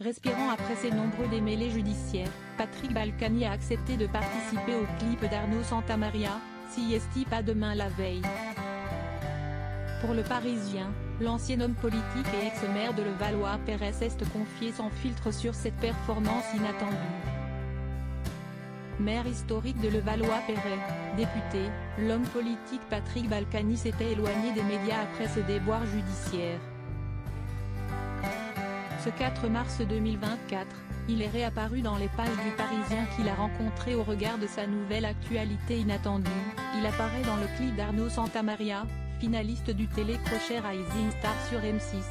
Respirant après ses nombreux démêlés judiciaires, Patrick Balkany a accepté de participer au clip d'Arnaud Santamaria, Siesti pas demain la veille. Pour Le Parisien, l'ancien homme politique et ex-maire de Levallois-Perret s'est confié sans filtre sur cette performance inattendue. Maire historique de Levallois-Perret, député, l'homme politique Patrick Balkany s'était éloigné des médias après ce déboire judiciaire. Ce 4 mars 2024, il est réapparu dans les pages du Parisien qu'il a rencontré au regard de sa nouvelle actualité inattendue. Il apparaît dans le clip d'Arnaud Santamaria, finaliste du télécrochet Rising Star sur M6.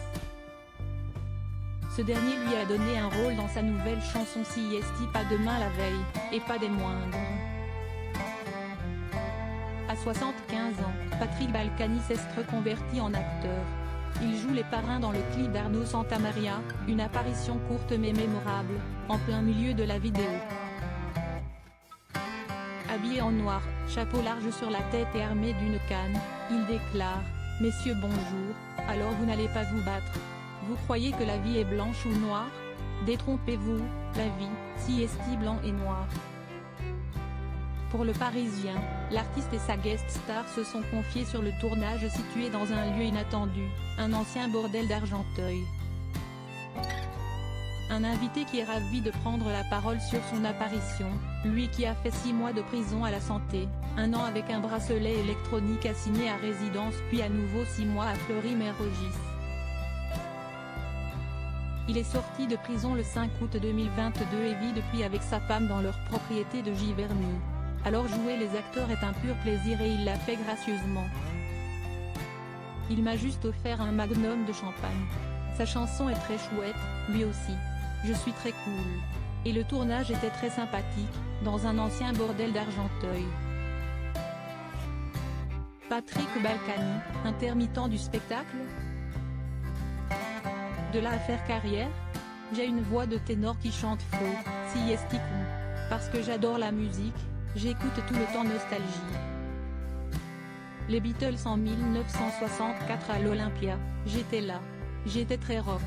Ce dernier lui a donné un rôle dans sa nouvelle chanson Siesti pas demain la veille, et pas des moindres. À 75 ans, Patrick Balkany s'est reconverti en acteur. Il joue les parrains dans le clip d'Arnaud Santamaria, une apparition courte mais mémorable, en plein milieu de la vidéo. Habillé en noir, chapeau large sur la tête et armé d'une canne, il déclare « Messieurs bonjour, alors vous n'allez pas vous battre. Vous croyez que la vie est blanche ou noire? Détrompez-vous, la vie, siesti blanc et noir ». Pour Le Parisien, l'artiste et sa guest star se sont confiés sur le tournage situé dans un lieu inattendu, un ancien bordel d'Argenteuil. Un invité qui est ravi de prendre la parole sur son apparition, lui qui a fait 6 mois de prison à la santé, 1 an avec un bracelet électronique assigné à résidence puis à nouveau 6 mois à Fleury-Mérogis. Il est sorti de prison le 5 août 2022 et vit depuis avec sa femme dans leur propriété de Giverny. Alors jouer les acteurs est un pur plaisir et il l'a fait gracieusement. Il m'a juste offert un magnum de champagne. Sa chanson est très chouette, lui aussi. Je suis très cool. Et le tournage était très sympathique, dans un ancien bordel d'Argenteuil. Patrick Balkany, intermittent du spectacle? De là à faire carrière? J'ai une voix de ténor qui chante faux, siesti con. Parce que j'adore la musique, j'écoute tout le temps nostalgie. Les Beatles en 1964 à l'Olympia, j'étais là. J'étais très rock.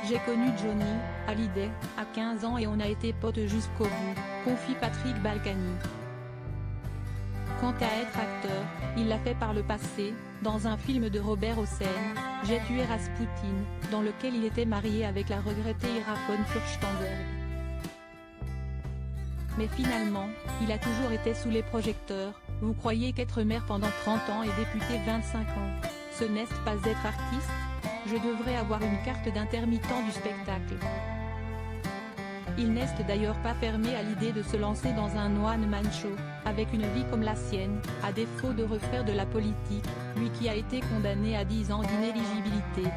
J'ai connu Johnny Hallyday à 15 ans et on a été potes jusqu'au bout, confie Patrick Balkany. Quant à être acteur, il l'a fait par le passé, dans un film de Robert Hossein, J'ai tué Rasputin, dans lequel il était marié avec la regrettée Ira von Furstenberg. Mais finalement, il a toujours été sous les projecteurs. Vous croyez qu'être maire pendant 30 ans et député 25 ans, ce n'est pas être artiste? Je devrais avoir une carte d'intermittent du spectacle. Il n'est d'ailleurs pas fermé à l'idée de se lancer dans un one-man show, avec une vie comme la sienne, à défaut de refaire de la politique, lui qui a été condamné à 10 ans d'inéligibilité.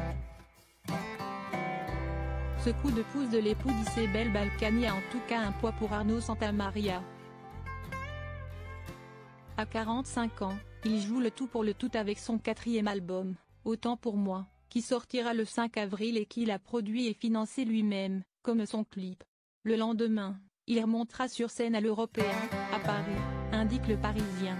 Ce coup de pouce de l'époux d'Isabelle Balkany a en tout cas un poids pour Arnaud Santamaria. À 45 ans, il joue le tout pour le tout avec son 4e album, Autant pour moi, qui sortira le 5 avril et qu'il a produit et financé lui-même, comme son clip. Le lendemain, il remontera sur scène à l'Européen, à Paris, indique Le Parisien.